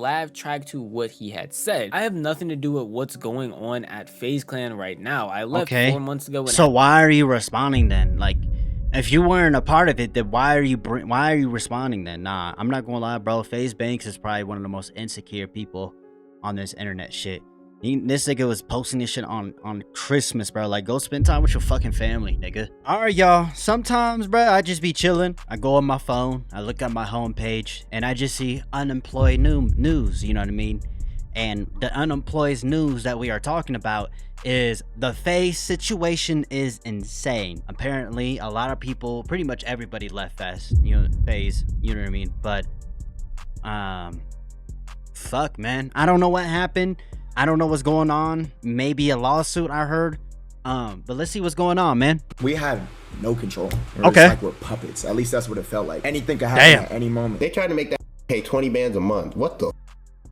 laugh track to what he had said. I have nothing to do with what's going on at Faze Clan right now. I left 4 months ago. So why are you responding then? Like, if you weren't a part of it, then why are you responding then? Nah, I'm not gonna lie, bro. Faze Banks is probably one of the most insecure people on this internet shit. This nigga was posting this shit on Christmas, bro. Like, go spend time with your fucking family, nigga. All right, y'all. Sometimes, bro, I just be chilling. I go on my phone, I look at my homepage, and I just see unemployed news. You know what I mean? And the unemployed news that we are talking about is the Faze situation is insane. Apparently, a lot of people, pretty much everybody left Faze, you know what I mean? But, fuck, man. I don't know what happened. I don't know what's going on. Maybe a lawsuit, I heard. But let's see what's going on, man. We had no control. Okay. It's like we're puppets. At least that's what it felt like. Anything could happen at any moment. They tried to make that pay 20 bands a month. What the?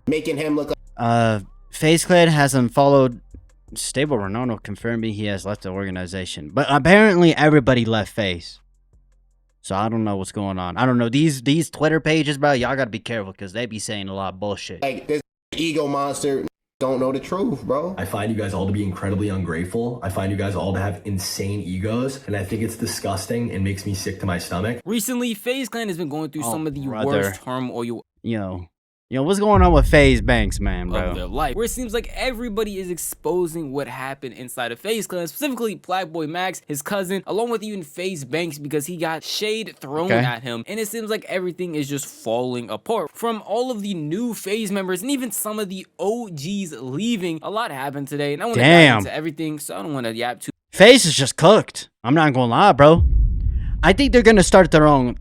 Making him look like... Faze Clan has unfollowed Stable Ronaldo, confirming he has left the organization. But apparently everybody left Faze. So I don't know what's going on. I don't know. These Twitter pages, bro, y'all gotta be careful because they be saying a lot of bullshit. Like, this ego monster don't know the truth, bro. I find you guys all to be incredibly ungrateful. I find you guys all to have insane egos, and I think it's disgusting and makes me sick to my stomach. Recently, Faze Clan has been going through some of the worst turmoil. Yo, what's going on with Faze Banks, man, bro? Of their life, where it seems like everybody is exposing what happened inside of Faze Clan, specifically Black Boy Max, his cousin, along with even Faze Banks, because he got shade thrown at him, and it seems like everything is just falling apart. From all of the new Faze members, and even some of the OGs leaving, a lot happened today, and I want to dive into everything, so I don't want to yap too. Faze is just cooked. I'm not gonna lie, bro. I think they're gonna start their own.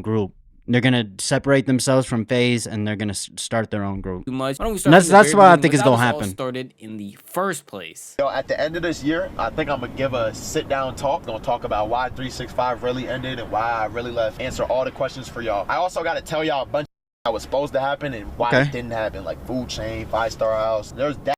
Group. They're gonna separate themselves from Faze, and they're gonna start their own group. Too much. That's what I think is gonna happen. Started in the first place. Yo, at the end of this year, I think I'm gonna give a sit-down talk. Gonna talk about why 365 really ended and why I really left. Answer all the questions for y'all. I also gotta tell y'all a bunch of that was supposed to happen and why it didn't happen, like food chain, 5-star house. There's that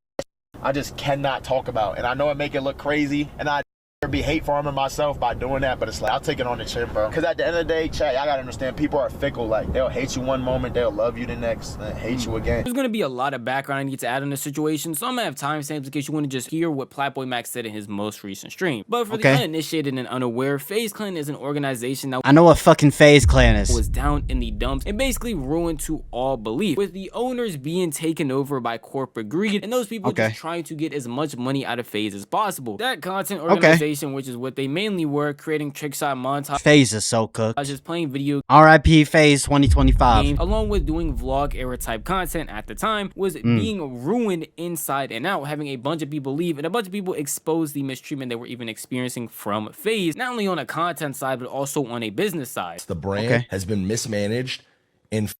I just cannot talk about, and I know it make it look crazy, and I be hate farming myself by doing that, but it's like I'll take it on the chin, bro, because at the end of the day, chat, y'all gotta understand, people are fickle. Like, they'll hate you one moment, they'll love you the next, and hate you again. There's gonna be a lot of background I need to add on this situation, so I'm gonna have timestamps in case you want to just hear what Black Boy Max said in his most recent stream. But for the uninitiated and unaware, Faze Clan is an organization that I know what fucking Faze Clan is. Was down in the dumps and basically ruined to all belief, with the owners being taken over by corporate greed and those people just trying to get as much money out of Faze as possible. That content organization, which is what they mainly were, creating trickshot montage. Faze is so cooked. Just playing video. RIP Faze 2025. Along with doing vlog era type content at the time, was being ruined inside and out, having a bunch of people leave and a bunch of people expose the mistreatment they were even experiencing from Faze, not only on a content side but also on a business side. The brand has been mismanaged and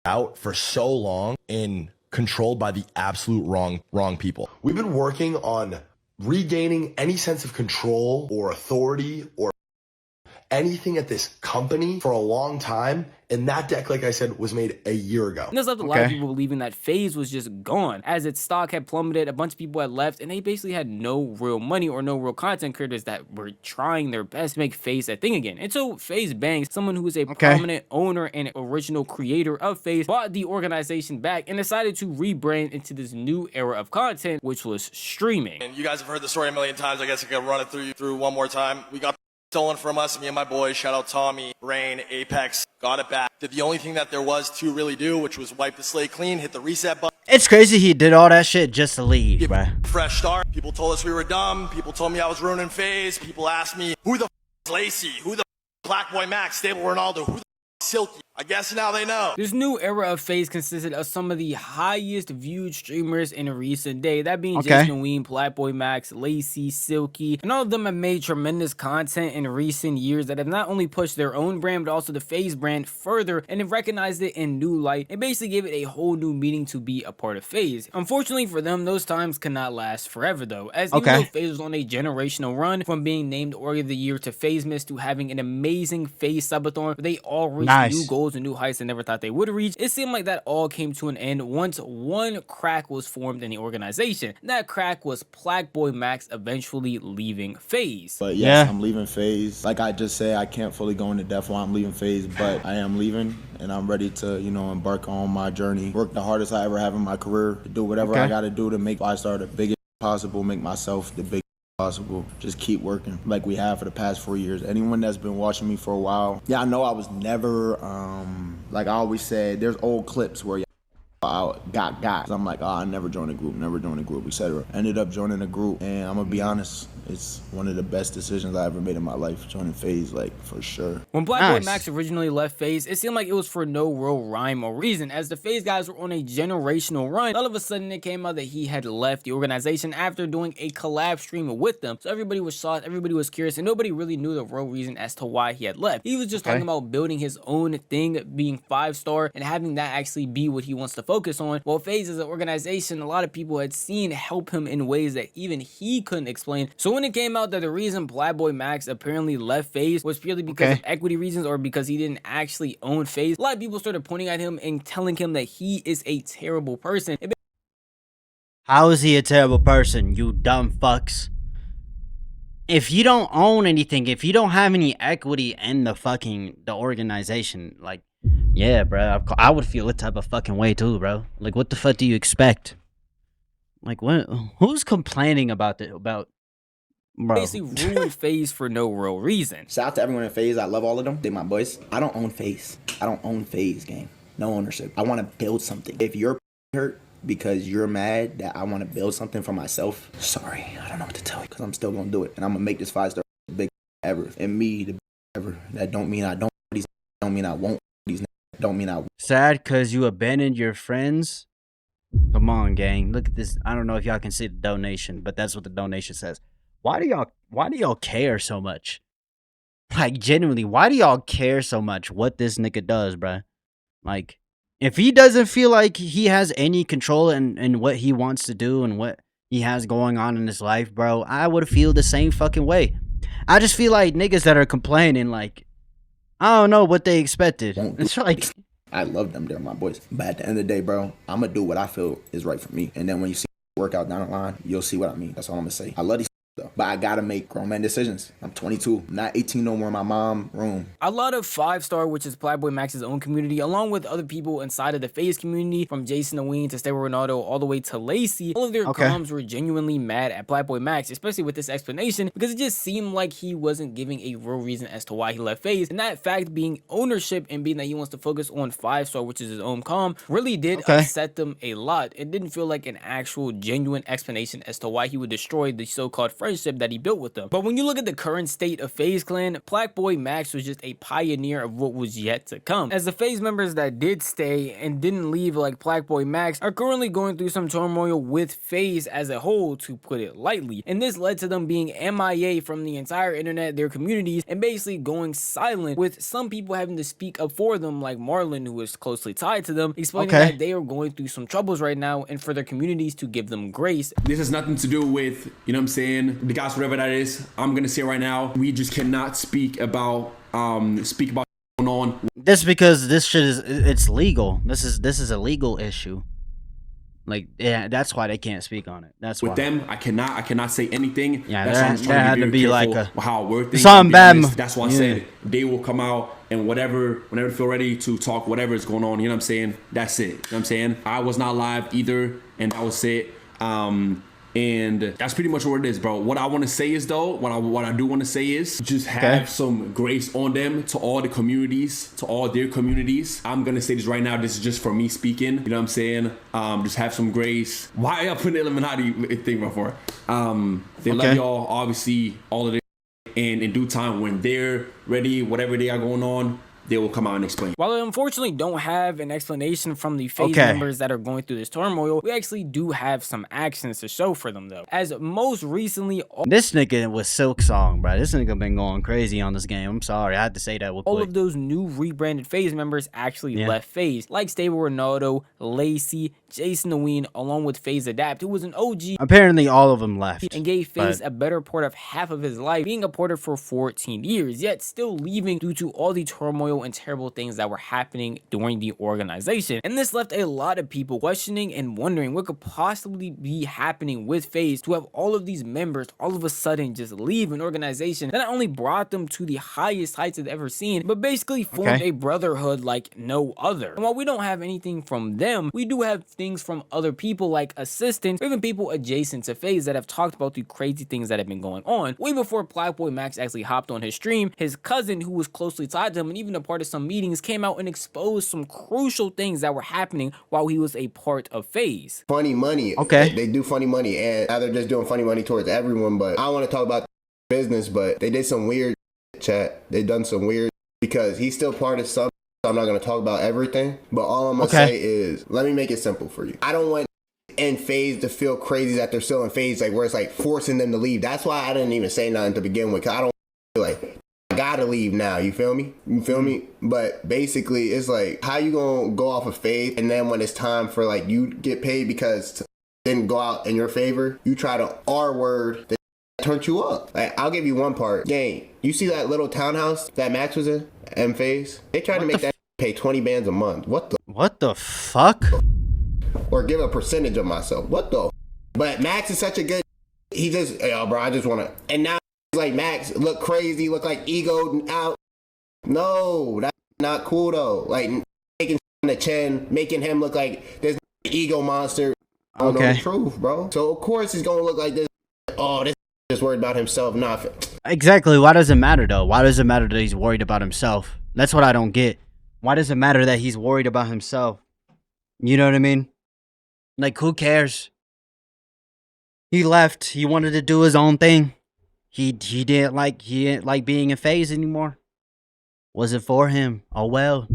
out for so long and controlled by the absolute wrong people. We've been working on regaining any sense of control or authority or anything at this company for a long time, and that deck, like I said, was made a year ago. And there's left a lot of people believing that Faze was just gone, as its stock had plummeted, a bunch of people had left, and they basically had no real money or no real content creators that were trying their best to make Faze a thing again. And so Faze Banks, someone who is a prominent owner and original creator of Faze, bought the organization back and decided to rebrand into this new era of content, which was streaming. And you guys have heard the story a million times. I guess I can run it through one more time. We got stolen from us, me and my boys. Shout out Tommy, Rain, Apex, got it back. Did the only thing that there was to really do, which was wipe the slate clean, hit the reset button. It's crazy he did all that shit just to leave, bruh. Fresh start. People told us we were dumb. People told me I was ruining Faze. People asked me, who the is Lacey? Who the Black Boy Max? Stable Ronaldo? Who the Silky? I guess now they know. This new era of Faze consisted of some of the highest viewed streamers in a recent day, that being Jason Ween, Black Boy Max, Lacey, Silky, and all of them have made tremendous content in recent years that have not only pushed their own brand but also the Faze brand further and have recognized it in new light and basically gave it a whole new meaning to be a part of Faze. Unfortunately for them, those times cannot last forever though, as even though Faze was on a generational run, from being named Org of the Year to Faze Miss to having an amazing Faze subathon, they all reached new goals and new heights they never thought they would reach. It seemed like that all came to an end once one crack was formed in the organization. That crack was Blackboy Max eventually leaving Faze. But yes, I'm leaving Faze. Like I just said, I can't fully go into depth why I'm leaving Faze, but I am leaving, and I'm ready to, you know, embark on my journey. Work the hardest I ever have in my career, do whatever I got to do to make 5-star the biggest possible, make myself the biggest possible. Just keep working like we have for the past 4 years. Anyone that's been watching me for a while, I know I was never, like I always said, there's old clips where I got. I'm like, I never joined a group, etc. Ended up joining a group, and I'm gonna be honest, it's one of the best decisions I ever made in my life, joining Faze, like, for sure. When Blackboy Max originally left Faze, it seemed like it was for no real rhyme or reason, as the Faze guys were on a generational run. All of a sudden, it came out that he had left the organization after doing a collab stream with them. So everybody was shocked, everybody was curious, and nobody really knew the real reason as to why he had left. He was just talking about building his own thing, being 5-star, and having that actually be what he wants to focus on. Well, Faze as an organization, a lot of people had seen help him in ways that even he couldn't explain. So when it came out that the reason Blackboy Max apparently left Faze was purely because of equity reasons or because he didn't actually own Faze, a lot of people started pointing at him and telling him that he is a terrible person. How is he a terrible person, you dumb fucks? If you don't own anything, if you don't have any equity in the organization, like, yeah, bro, I would feel a type of fucking way too, bro. Like, what the fuck do you expect? Like, what? Who's complaining about bro? Basically ruined Faze for no real reason. Shout out to everyone in Faze. I love all of them. They my boys. I don't own Faze. I don't own Faze, gang. No ownership. I want to build something. If you're hurt because you're mad that I want to build something for myself, sorry, I don't know what to tell you, because I'm still gonna do it, and I'm gonna make this 5-star the big ever. And me, the ever. That don't mean I don't. These don't mean I won't. These don't mean I won't. Sad because you abandoned your friends. Come on, gang. Look at this. I don't know if y'all can see the donation, but that's what the donation says. Why do y'all care so much? Like, genuinely, why do y'all care so much what this nigga does, bruh? Like, if he doesn't feel like he has any control in what he wants to do and what he has going on in his life, bro, I would feel the same fucking way. I just feel like niggas that are complaining, like, I don't know what they expected. It's like, I love them. They're my boys. But at the end of the day, bro, I'm going to do what I feel is right for me. And then when you see work out down the line, you'll see what I mean. That's all I'm going to say. I love these though, but I got to make grown man decisions. I'm 22. I'm not 18 no more in my mom's room. A lot of 5-star, which is Blackboy Max's own community, along with other people inside of the Faze community, from Jason Oween to Stable Ronaldo all the way to Lacey, all of their comms were genuinely mad at Blackboy Max, especially with this explanation, because it just seemed like he wasn't giving a real reason as to why he left Faze, and that fact being ownership and being that he wants to focus on 5-star, which is his own comm, really did upset them a lot. It didn't feel like an actual genuine explanation as to why he would destroy the so-called friendship that he built with them. But when you look at the current state of Faze Clan, Blackboy Max was just a pioneer of what was yet to come, as the Faze members that did stay and didn't leave like Blackboy Max are currently going through some turmoil with Faze as a whole, to put it lightly, and this led to them being MIA from the entire internet, their communities, and basically going silent, with some people having to speak up for them, like Marlon, who is closely tied to them, explaining that they are going through some troubles right now and for their communities to give them grace. This has nothing to do with, you know what I'm saying, the guys, whatever that is. I'm gonna say right now, we just cannot speak about going on. This because this shit it's legal. This is a legal issue. Like, yeah, that's why they can't speak on it. That's with why. them. I cannot say anything. Yeah, that's there had to be like a how I work things. Something bad. That's why I said they will come out and whenever they feel ready to talk whatever is going on. You know what I'm saying? That's it. You know what I'm saying? I was not live either, and that was it. And that's pretty much what it is, bro. What I want to say is, though, what I do want to say is just have some grace on them, to all the communities, to all their communities. I'm going to say this right now. This is just for me speaking. You know what I'm saying? Just have some grace. Why are y'all putting the Illuminati thing before? They love y'all, obviously, all of it. And in due time, when they're ready, whatever they are going on, they will come out and explain. While I unfortunately don't have an explanation from the Faze members that are going through this turmoil, we actually do have some actions to show for them, though. As most recently, this nigga was Silk Song, bro. This nigga been going crazy on this game. I'm sorry, I had to say that. All of those new rebranded Faze members actually left Faze, like Stable Ronaldo, Lacey, Jason Oween, along with Faze Adapt, who was an OG. Apparently, all of them left and gave Faze a better part of half of his life, being a porter for 14 years, yet still leaving due to all the turmoil ill and terrible things that were happening during the organization. And this left a lot of people questioning and wondering what could possibly be happening with Faze to have all of these members all of a sudden just leave an organization that not only brought them to the highest heights they've ever seen, but basically formed a brotherhood like no other. And while we don't have anything from them, we do have things from other people like assistants or even people adjacent to Faze that have talked about the crazy things that have been going on. Way before Black Boy Max actually hopped on his stream, his cousin, who was closely tied to him and even a part of some meetings, came out and exposed some crucial things that were happening while he was a part of Faze. Funny money. Okay. They do funny money, and now they're just doing funny money towards everyone, but I don't want to talk about business, but they did some weird chat. They done some weird because he's still part of something. So I'm not going to talk about everything, but all I'm going to say is, let me make it simple for you. I don't want in Faze to feel crazy that they're still in Faze, like where it's like forcing them to leave. That's why I didn't even say nothing to begin with, because I don't feel like I gotta leave now. You feel me? You feel me? But basically, it's like, how you gonna go off of Faze, and then when it's time for like you get paid because it didn't go out in your favor, you try to R word that turned you up. Like, I'll give you one part. Gang, you see that little townhouse that Max was in Faze? They tried to make that pay 20 bands a month. What the fuck? Or give a percentage of myself. What the? But Max is such a good. He just, yo, bro, I just wanna. And now he's like, Max look crazy, look like egoed out. No, that's not cool though. Like making on the chin, making him look like this ego monster. I don't know the truth, bro. So of course he's gonna look like this. Oh, this is worried about himself. Nothing. Exactly. Why does it matter though? Why does it matter that he's worried about himself? That's what I don't get. Why does it matter that he's worried about himself? You know what I mean? Like, who cares? He left. He wanted to do his own thing. He didn't like being in Faze anymore. Was it for him? Oh well.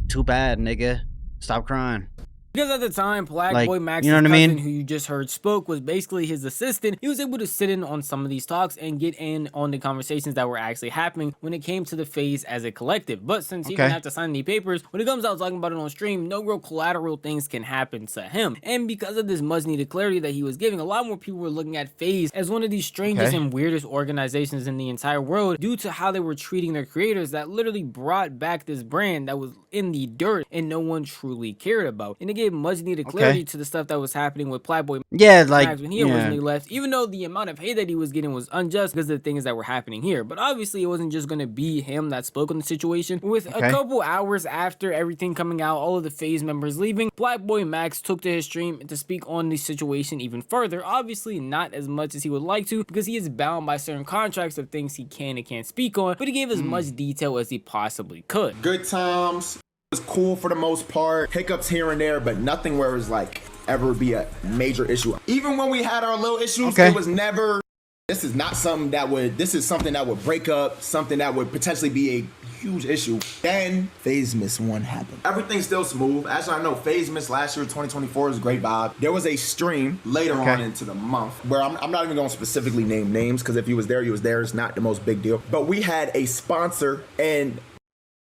Too bad, nigga. Stop crying. Because at the time, Black Boy Max's cousin, who you just heard spoke, was basically his assistant. He was able to sit in on some of these talks and get in on the conversations that were actually happening when it came to the Faze as a collective. But since he didn't have to sign any papers, when it comes out talking about it on stream, no real collateral things can happen to him. And because of this much needed clarity that he was giving, a lot more people were looking at Faze as one of the strangest and weirdest organizations in the entire world due to how they were treating their creators that literally brought back this brand that was in the dirt and no one truly cared about. And again, much needed clarity to the stuff that was happening with Black Boy Max when he originally left, even though the amount of hate that he was getting was unjust because of the things that were happening here. But obviously it wasn't just going to be him that spoke on the situation. With a couple hours after everything coming out, all of the Faze members leaving, Black Boy Max took to his stream to speak on the situation even further. Obviously not as much as he would like to because he is bound by certain contracts of things he can and can't speak on, but he gave as much detail as he possibly could. Good times. Was cool for the most part. Hiccups here and there, but nothing where it was like ever be a major issue. Even when we had our little issues, it was never. This is not something that would. This is something that would break up. Something that would potentially be a huge issue. Then Faze Miss 1 happened. Everything's still smooth. As I know, Faze Miss last year, 2024, was a great vibe. There was a stream later on into the month where I'm not even going to specifically name names because if he was there, he was there. It's not the most big deal. But we had a sponsor and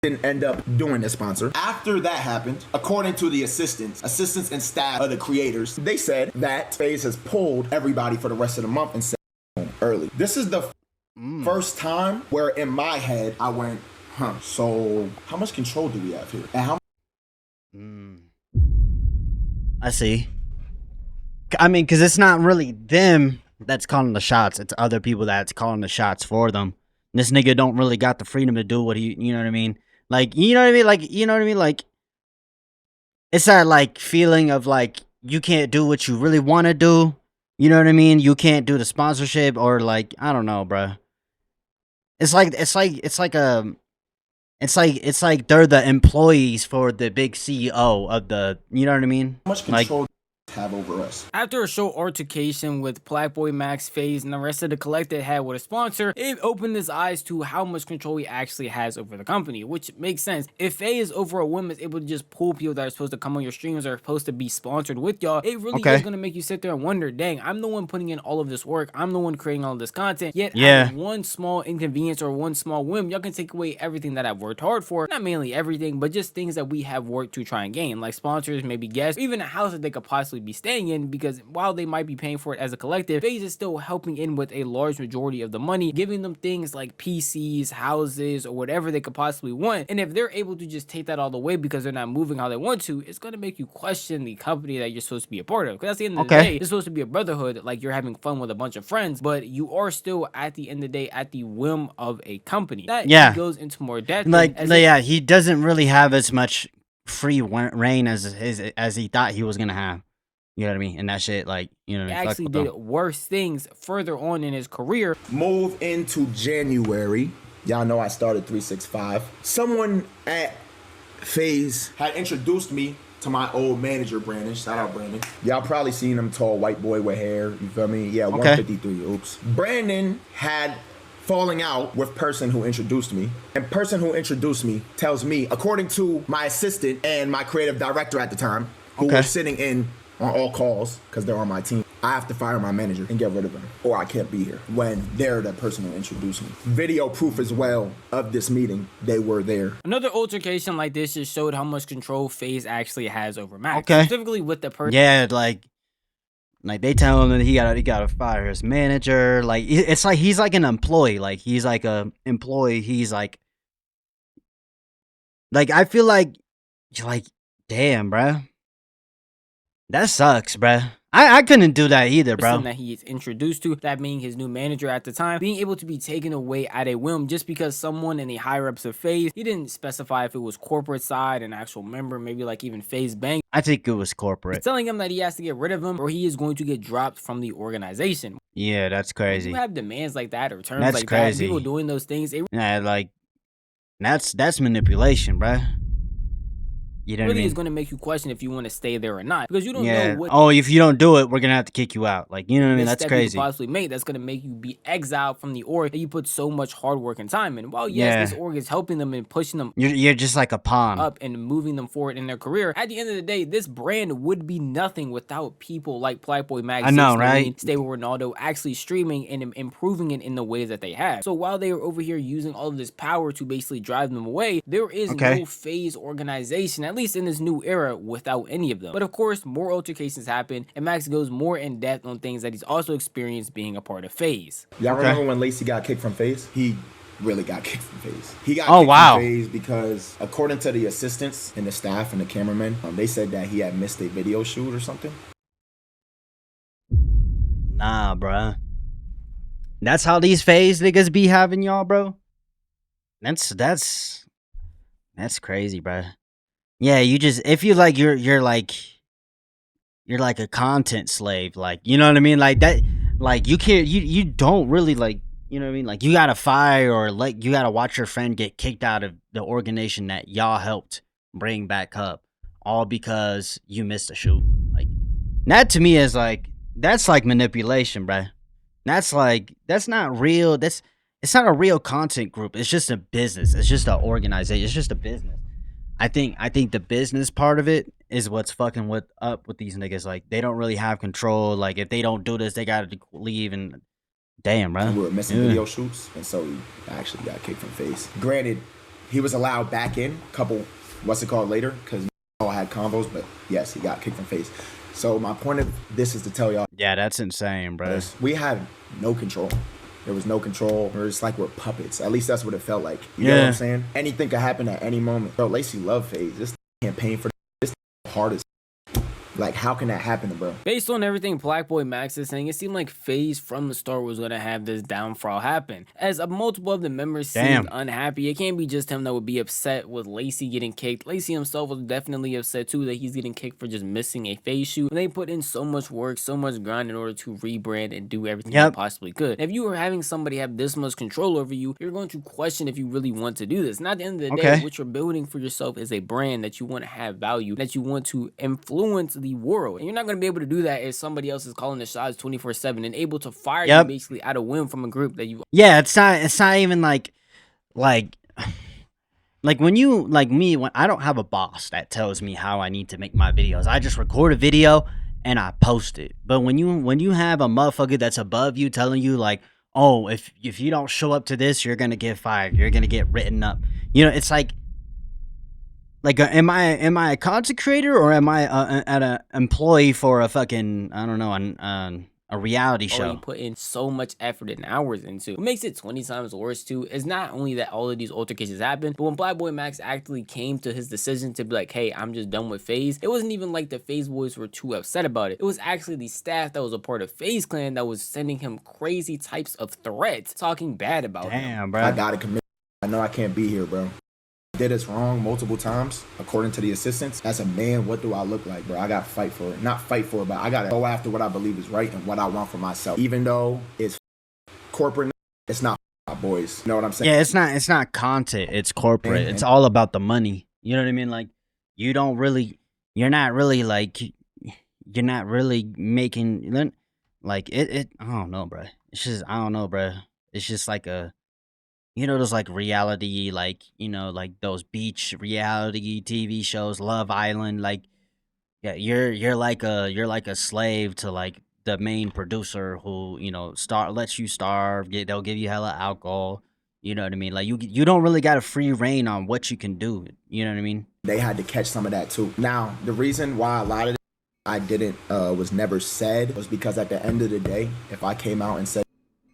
didn't end up doing the sponsor. After that happened, according to the assistants and staff of the creators, they said that Faze has pulled everybody for the rest of the month and said early. This is the first time where in my head I went, so how much control do we have here? And how I see. I mean, because it's not really them that's calling the shots. It's other people that's calling the shots for them. This nigga don't really got the freedom to do what he, you know what I mean? Like, you know what I mean? Like, you know what I mean? Like, it's that, like, feeling of, like, you can't do what you really want to do. You know what I mean? You can't do the sponsorship or, like, I don't know, bruh. It's like they're the employees for the big CEO of the, you know what I mean? How much control have over us? After a short altercation with Black Boy Max, Faze, and the rest of the collective had with a sponsor, it opened his eyes to how much control he actually has over the company, which makes sense. If Faze over a woman is able to just pull people that are supposed to come on your streams or are supposed to be sponsored with y'all, it really is going to make you sit there and wonder, dang, I'm the one putting in all of this work, I'm the one creating all of this content, yet out of one small inconvenience or one small whim, y'all can take away everything that I've worked hard for. Not mainly everything, but just things that we have worked to try and gain, like sponsors, maybe guests, even a house that they could possibly possibly be staying in, because while they might be paying for it as a collective, Faze is still helping in with a large majority of the money, giving them things like PCs, houses, or whatever they could possibly want. And if they're able to just take that all the way because they're not moving how they want to, it's going to make you question the company that you're supposed to be a part of. Because at the end of the day, it's supposed to be a brotherhood, like you're having fun with a bunch of friends, but you are still at the end of the day at the whim of a company. That goes into more depth. Like, he doesn't really have as much free reign as he thought he was gonna have. You know what I mean? And that shit, like, you know, he actually did worse things further on in his career. Move into January. Y'all know I started 365. Someone at Faze had introduced me to my old manager, Brandon. Shout out, Brandon. Y'all probably seen him, tall white boy with hair. You feel me? Yeah, 153. Oops. Brandon had falling out with person who introduced me, and person who introduced me tells me, according to my assistant and my creative director at the time, who were sitting in on all calls because they're on my team, I have to fire my manager and get rid of him, or I can't be here, when they're the person who introduced me. Video proof as well of this meeting, they were there. Another altercation like this just showed how much control Faze actually has over Max, specifically with the person. Yeah, like they tell him that he gotta fire his manager. Like, it's like he's like an employee. Like, he's like a employee. He's like I feel like damn, bruh. That sucks, bruh. I couldn't do that either, bro. That he is introduced to, that being his new manager at the time, being able to be taken away at a whim just because someone in the higher ups of Faze, he didn't specify if it was corporate side, an actual member, maybe like even Faze Bank. I think it was corporate. It's telling him that he has to get rid of him or he is going to get dropped from the organization. Yeah, that's crazy. You have demands like that or terms like that, people doing those things. Yeah, like that's manipulation, bruh. You know what I mean? Is going to make you question if you want to stay there or not, because you don't know what. Oh, if you don't do it, we're gonna have to kick you out. Like, you know what I mean? That's crazy. You possibly make that's going to make you be exiled from the org that you put so much hard work and time in. While yes, this org is helping them and pushing them, you're just like a pawn up and moving them forward in their career. At the end of the day, this brand would be nothing without people like Playboy Mag. I know, right? Stay with Ronaldo actually streaming and improving it in the ways that they have. So while they are over here using all of this power to basically drive them away, there is no Faze organization, at least in this new era, without any of them. But of course, more altercations happen, and Max goes more in depth on things that he's also experienced being a part of Faze. Y'all remember when Lacey got kicked from Faze? He really got kicked from Faze. He got kicked from Faze because, according to the assistants and the staff and the cameramen, they said that he had missed a video shoot or something. Nah, bruh. That's how these Faze niggas be having y'all, bro. That's crazy, bruh. Yeah, you just, if you like, you're like a content slave, like, you know what I mean? Like that, like you can't, you don't really like, you know what I mean? Like, you gotta fire or like you gotta watch your friend get kicked out of the organization that y'all helped bring back up, all because you missed a shoot. Like, that to me is like, that's like manipulation, bruh. That's like, that's not real. It's not a real content group. It's just a business. It's just an organization. It's just a business. I think the business part of it is what's fucking up with these niggas. Like, they don't really have control. Like, if they don't do this, they gotta leave. And damn, bro, we were missing video shoots, and so he actually got kicked from Faze. Granted, he was allowed back in a couple, later, because all had convos. But yes, he got kicked from Faze. So my point of this is to tell y'all. Yeah, that's insane, bro. We had no control. There was no control. Or it's like we're puppets. At least that's what it felt like. You know what I'm saying? Anything could happen at any moment. Bro, Lacey loved Faze. This campaign for this hardest. Like, how can that happen, bro? Based on everything Black Boy Max is saying, it seemed like Faze from the start was going to have this downfall happen. As multiple of the members seemed unhappy, it can't be just him that would be upset with Lacey getting kicked. Lacey himself was definitely upset too that he's getting kicked for just missing a Faze shoot. And they put in so much work, so much grind in order to rebrand and do everything they possibly could. If you are having somebody have this much control over you, you're going to question if you really want to do this. And at the end of the day, what you're building for yourself is a brand that you want to have value, that you want to influence the world. And you're not going to be able to do that if somebody else is calling the shots 24/7 and able to fire you basically out of whim from a group that you. Yeah, it's not even like when you, like me, when I don't have a boss that tells me how I need to make my videos. I just record a video and I post it. But when you have a motherfucker that's above you telling you like, oh, if you don't show up to this, you're going to get fired. You're going to get written up. You know, it's like, Like, am I a content creator or am I an employee for a fucking, I don't know, a reality show? Already put in so much effort and hours into. What makes it 20 times worse too is not only that all of these altercations happened, but when Black Boy Max actually came to his decision to be like, hey, I'm just done with Faze, it wasn't even like the Faze boys were too upset about it. It was actually the staff that was a part of Faze Clan that was sending him crazy types of threats, talking bad about him. Damn, bro. I gotta commit. I know I can't be here, bro. Did us wrong multiple times, according to the assistants. As a man, what do I look like, bro? I gotta fight for it. Not fight for it, but I gotta go after what I believe is right and what I want for myself. Even though it's corporate, it's not my boys. You know what I'm saying? Yeah, it's not content, it's corporate. It's all about the money. You know what I mean? Like, you're not really making, like, it I don't know, bro. It's just, I don't know, bro. It's just like a, you know, those like reality, like, you know, like those beach reality TV shows, Love Island, like, yeah, you're like a slave to like the main producer who, you know, lets you starve. They'll give you hella alcohol. You know what I mean? Like, you don't really got a free reign on what you can do. You know what I mean? They had to catch some of that too. Now, the reason why a lot of it I didn't was never said was because at the end of the day, if I came out and said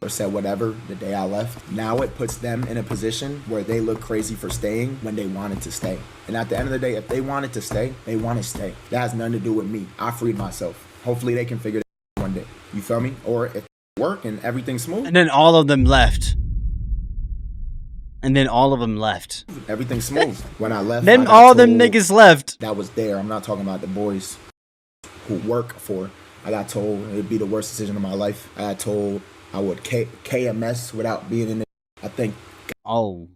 or said whatever the day I left, now it puts them in a position where they look crazy for staying when they wanted to stay. And at the end of the day, if they wanted to stay, they want to stay. That has nothing to do with me. I freed myself. Hopefully they can figure it out one day. You feel me? Or if it work and everything's smooth. And then all of them left. Everything's smooth. When I left, Then all them niggas left. That was there. I'm not talking about the boys who work for. I got told it'd be the worst decision of my life. I got told I would KMS without being in it. I think. Oh,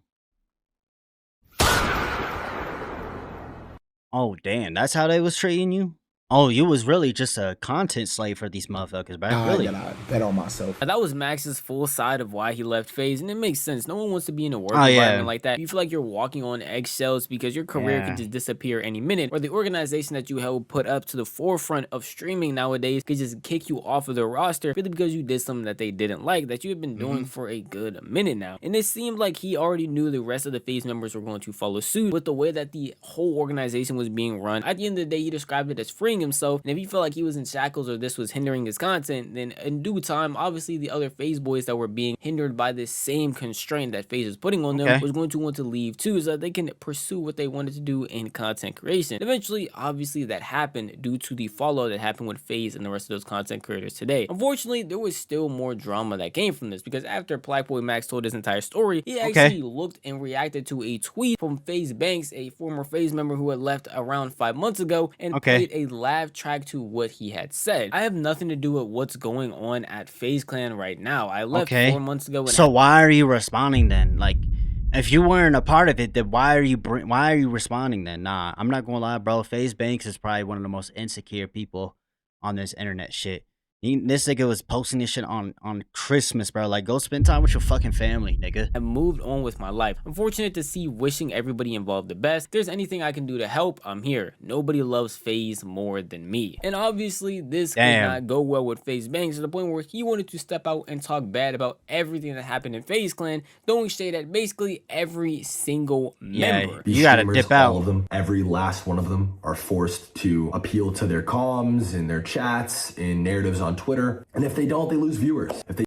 damn. That's how they was treating you? Oh, you was really just a content slave for these motherfuckers, bro. Really? I gotta bet on myself. That was Max's full side of why he left Faze, and it makes sense. No one wants to be in a work environment like that. You feel like you're walking on eggshells because your career could just disappear any minute, or the organization that you helped put up to the forefront of streaming nowadays could just kick you off of the roster really because you did something that they didn't like, that you had been doing for a good minute now. And it seemed like he already knew the rest of the Faze members were going to follow suit with the way that the whole organization was being run. At the end of the day, he described it as freeing himself, and if he felt like he was in shackles or this was hindering his content, then in due time, obviously the other Faze boys that were being hindered by this same constraint that Faze was putting on them was going to want to leave too, so that they can pursue what they wanted to do in content creation. Eventually, obviously that happened due to the fallout that happened with Faze and the rest of those content creators today. Unfortunately, there was still more drama that came from this, because after Black Boy Max told his entire story, he actually looked and reacted to a tweet from Faze Banks, a former Faze member who had left around 5 months ago, and played a live track to what he had said. I have nothing to do with what's going on at Faze Clan right now. I left 4 months ago. So why are you responding then? Like, if you weren't a part of it, then why are you responding then? Nah, I'm not gonna lie, bro. Faze Banks is probably one of the most insecure people on this internet shit. This nigga was posting this shit on Christmas, bro. Like, go spend time with your fucking family, nigga. I moved on with my life. I'm fortunate to see, wishing everybody involved the best. If there's anything I can do to help, I'm here. Nobody loves Faze more than me. And obviously, this did not go well with Faze Banks to the point where he wanted to step out and talk bad about everything that happened in Faze Clan, throwing shade at basically every single member. These you gotta dip out. All of them, every last one of them, are forced to appeal to their comms, in their chats, in narratives on Twitter, and if they don't, they lose viewers. If they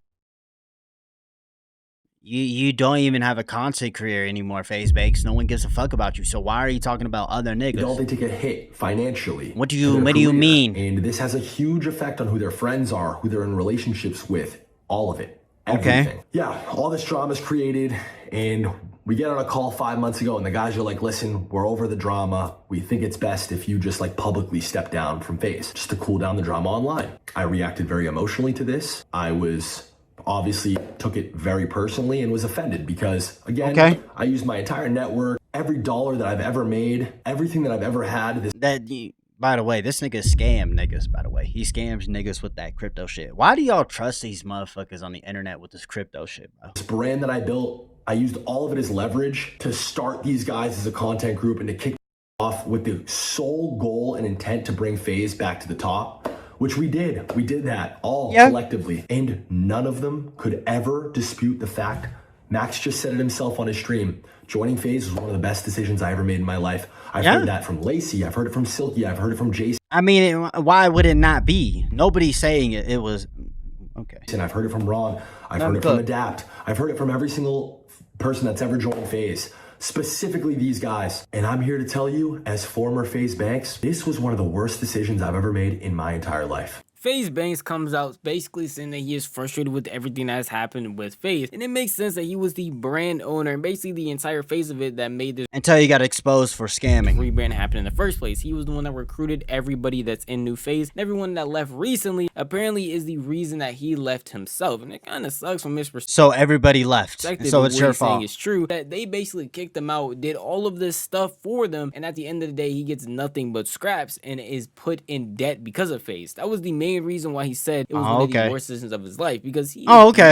you don't even have a content career anymore, Faze Banks. No one gives a fuck about you. So why are you talking about other niggas? don't, they take a hit financially. What do you mean? And this has a huge effect on who their friends are, who they're in relationships with, all of it. Everything. Yeah, all this drama is created, and we get on a call 5 months ago, and the guys are like, listen, we're over the drama. We think it's best if you just like publicly step down from Faze, just to cool down the drama online. I reacted very emotionally to this. I was obviously took it very personally and was offended because, again, I used my entire network, every dollar that I've ever made, everything that I've ever had. By the way, this nigga scam niggas, by the way. He scams niggas with that crypto shit. Why do y'all trust these motherfuckers on the internet with this crypto shit, bro? This brand that I built, I used all of it as leverage to start these guys as a content group and to kick off with the sole goal and intent to bring Faze back to the top, which we did. We did that all collectively. And none of them could ever dispute the fact Max just said it himself on his stream. Joining Faze was one of the best decisions I ever made in my life. I've heard that from Lacey. I've heard it from Silky. I've heard it from Jason. I mean, why would it not be? Nobody's saying it was. Okay. And I've heard it from Ron. I've heard it from Adapt. I've heard it from every single person that's ever joined Faze. Specifically these guys. And I'm here to tell you, as former Faze Banks, this was one of the worst decisions I've ever made in my entire life. Faze Banks comes out basically saying that he is frustrated with everything that has happened with Faze, and it makes sense that he was the brand owner and basically the entire face of it that made this until he got exposed for scamming rebrand happen in the first place. He was the one that recruited everybody that's in New Faze, and everyone that left recently apparently is the reason that he left himself, and it kind of sucks from his perspective. So everybody left, so it's your fault. It's true that they basically kicked him out, did all of this stuff for them, and at the end of the day he gets nothing but scraps and is put in debt because of Faze. That was the main reason why he said it was one of the worst decisions of his life, because he is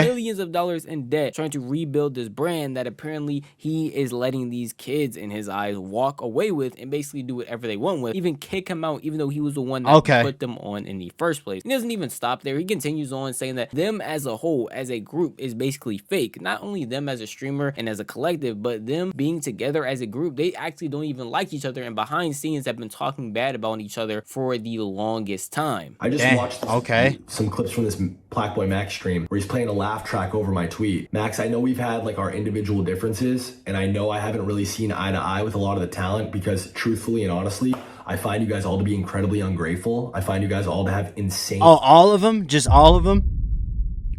millions of dollars in debt trying to rebuild this brand that apparently he is letting these kids in his eyes walk away with and basically do whatever they want with, even kick him out even though he was the one that put them on in the first place. He doesn't even stop there. He continues on saying that them as a whole, as a group, is basically fake. Not only them as a streamer and as a collective, but them being together as a group, they actually don't even like each other, and behind scenes have been talking bad about each other for the longest time. I just watched some clips from this Black Boy Max stream where he's playing a laugh track over my tweet. Max, I know we've had like our individual differences, and I know I haven't really seen eye to eye with a lot of the talent because truthfully and honestly, I find you guys all to be incredibly ungrateful. I find you guys all to have insane... Oh, all of them? Just all of them?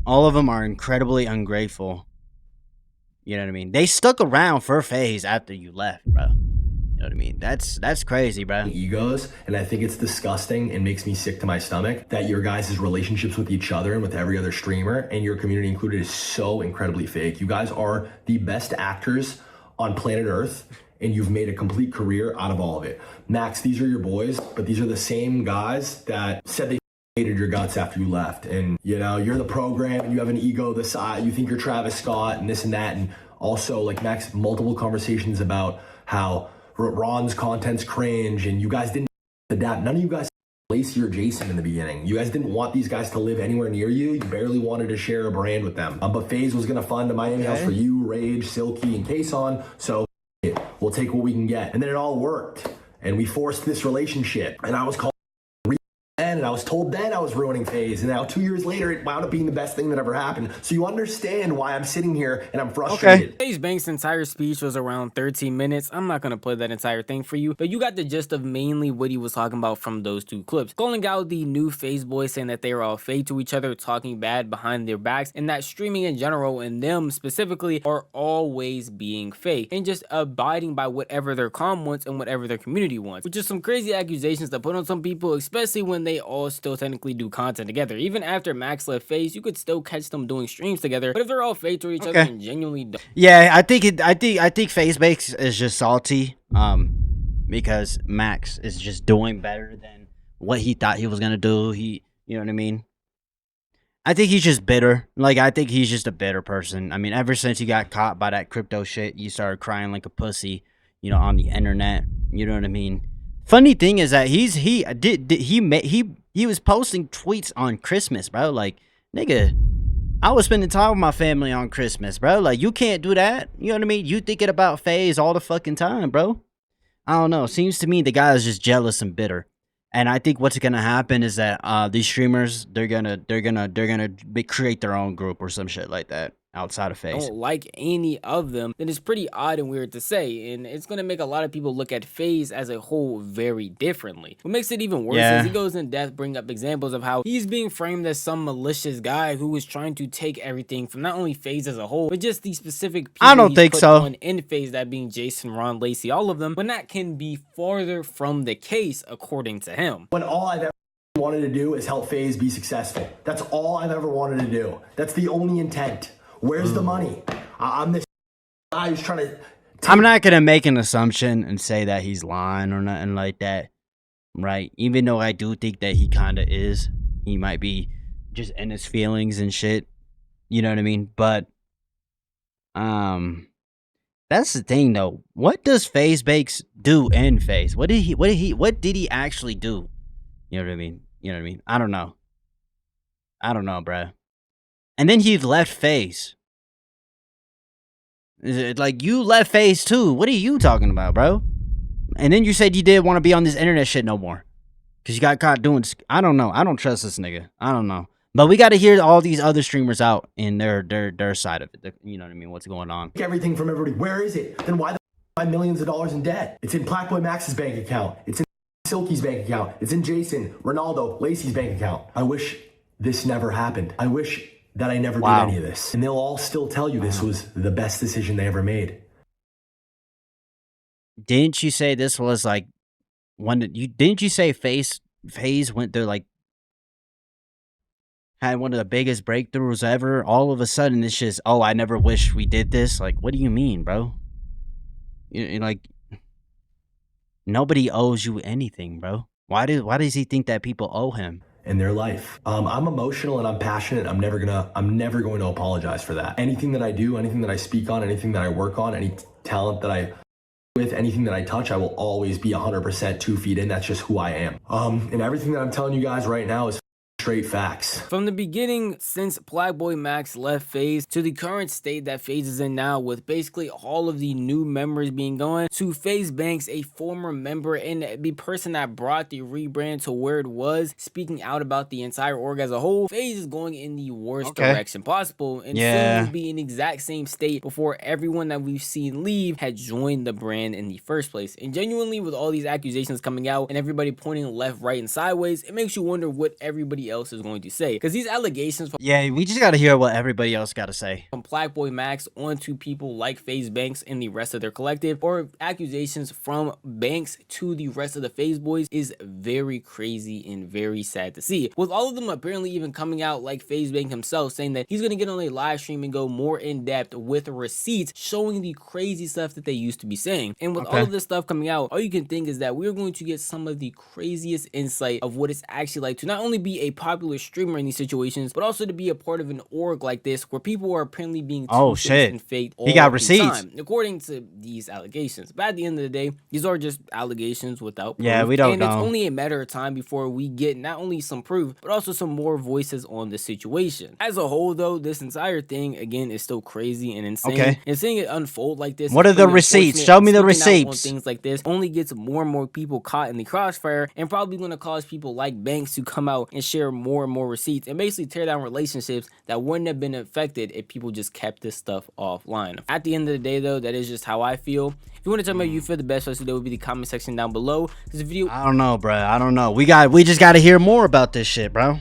All of them are incredibly ungrateful. You know what I mean? They stuck around for Faze after you left, bro. You know what I mean? That's crazy, bro. Egos, and I think it's disgusting and makes me sick to my stomach that your guys' relationships with each other and with every other streamer, and your community included, is so incredibly fake. You guys are the best actors on planet Earth, and you've made a complete career out of all of it. Max, these are your boys, but these are the same guys that said they hated your guts after you left. And, you know, you're the program, and you have an ego this size, you think you're Travis Scott and this and that. And also, like, Max, multiple conversations about how Ron's content's cringe, and you guys didn't adapt. None of you guys Lacey or Jason in the beginning. You guys didn't want these guys to live anywhere near you. You barely wanted to share a brand with them. But Faze was gonna fund a Miami house for you, Rage, Silky, and Kason. So we'll take what we can get. And then it all worked. And we forced this relationship. And I was called and I was told then I was ruining Faze, and now 2 years later it wound up being the best thing that ever happened. So you understand why I'm sitting here and I'm frustrated. Faze Banks' entire speech was around 13 minutes. I'm not gonna play that entire thing for you, but you got the gist of mainly what he was talking about from those two clips. Calling out the new Faze boys, saying that they are all fake to each other, talking bad behind their backs, and that streaming in general and them specifically are always being fake and just abiding by whatever their comm wants and whatever their community wants, which is some crazy accusations to put on some people, especially when they all still technically do content together. Even after Max left Faze, you could still catch them doing streams together, but if they're all fake to each other and genuinely don't. Yeah, I think Faze Banks is just salty because Max is just doing better than what he thought he was gonna do. You know what I mean? I think he's just bitter. Like, I think he's just a bitter person. I mean, ever since he got caught by that crypto shit, you started crying like a pussy, you know, on the internet. You know what I mean? Funny thing is that he was posting tweets on Christmas, bro. Like, nigga, I was spending time with my family on Christmas, bro. Like, you can't do that. You know what I mean? You thinking about Faze all the fucking time, bro. I don't know. Seems to me the guy is just jealous and bitter. And I think what's gonna happen is that these streamers, they're gonna create their own group or some shit like that outside of Faze. Don't like any of them, then it's pretty odd and weird to say, and it's gonna make a lot of people look at Faze as a whole very differently. What makes it even worse is he goes in depth, bring up examples of how he's being framed as some malicious guy who is trying to take everything from not only Faze as a whole, but just the specific people I don't think so. on in Faze, that being Jason, Ron, Lacey, all of them, when that can be farther from the case according to him. When all I've ever wanted to do is help Faze be successful. That's all I've ever wanted to do. That's the only intent. Where's the money? I'm this guy who's trying to... I'm not going to make an assumption and say that he's lying or nothing like that, right? Even though I do think that he kind of is. He might be just in his feelings and shit. You know what I mean? But, that's the thing, though. What does Faze Banks do in Faze? What did he actually do? You know what I mean? You know what I mean? I don't know. I don't know, bruh. And then he left Faze. Is it like you left Faze too? What are you talking about, bro? And then you said you didn't want to be on this internet shit no more. Because you got caught doing... I don't know. I don't trust this nigga. I don't know. But we got to hear all these other streamers out in their side of it. You know what I mean? What's going on? Everything from everybody. Where is it? Then why the f am I millions of dollars in debt? It's in Blackboy Max's bank account. It's in Silky's bank account. It's in Jason, Ronaldo, Lacey's bank account. I wish this never happened. I wish that I never did any of this. And they'll all still tell you this was the best decision they ever made. Didn't you say this was like didn't you say Faze went through like had one of the biggest breakthroughs ever? All of a sudden it's just, oh, I never wish we did this. Like, what do you mean, bro? You like, nobody owes you anything, bro. Why does he think that people owe him? In their life. I'm emotional and I'm passionate. I'm never going to apologize for that. Anything that I do, anything that I speak on, anything that I work on, any talent that I with, anything that I touch, I will always be 100% 2 feet in. That's just who I am. And everything that I'm telling you guys right now is straight facts. From the beginning, since Blackboy Max left Faze to the current state that Faze is in now, with basically all of the new members being gone, to Faze Banks, a former member and the person that brought the rebrand to where it was, speaking out about the entire org as a whole, Faze is going in the worst direction possible, and soon will be in the exact same state before everyone that we've seen leave had joined the brand in the first place. And genuinely, with all these accusations coming out and everybody pointing left, right, and sideways, it makes you wonder what everybody else is going to say, because these allegations from we just got to hear what everybody else got to say from Blackboy Max onto people like Faze Banks and the rest of their collective, or accusations from Banks to the rest of the Faze boys, is very crazy and very sad to see, with all of them apparently even coming out like Faze Bank himself saying that he's going to get on a live stream and go more in depth with receipts showing the crazy stuff that they used to be saying. And with all of this stuff coming out, all you can think is that we're going to get some of the craziest insight of what it's actually like to not only be a popular streamer in these situations, but also to be a part of an org like this where people are apparently being and faked all he got the receipts time, according to these allegations. But at the end of the day, these are just allegations without proof. We don't know. It's only a matter of time before we get not only some proof, but also some more voices on the situation. As a whole, though, this entire thing again is still crazy and insane. And seeing it unfold like this, what are the receipts? Show me the receipts. Things like this only gets more and more people caught in the crossfire, and probably going to cause people like Banks to come out and share more and more receipts and basically tear down relationships that wouldn't have been affected if people just kept this stuff offline. At the end of the day, though, that is just how I feel. If you want to tell me how you feel, the best place to do would be the comment section down below. This video, I don't know, bro. I don't know. We just got to hear more about this shit, bro.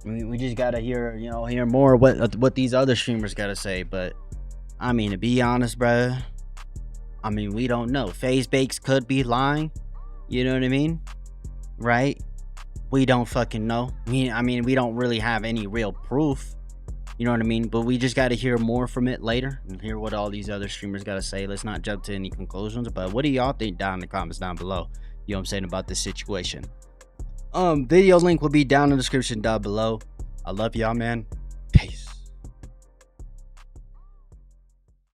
We just got to hear more what these other streamers got to say. But I mean, to be honest, bro, I mean, we don't know. Faze Banks could be lying. You know what I mean? Right? We don't fucking know. I mean, we don't really have any real proof. You know what I mean? But we just got to hear more from it later and hear what all these other streamers got to say. Let's not jump to any conclusions. But what do y'all think down in the comments down below? You know what I'm saying about this situation? Video link will be down in the description down below. I love y'all, man.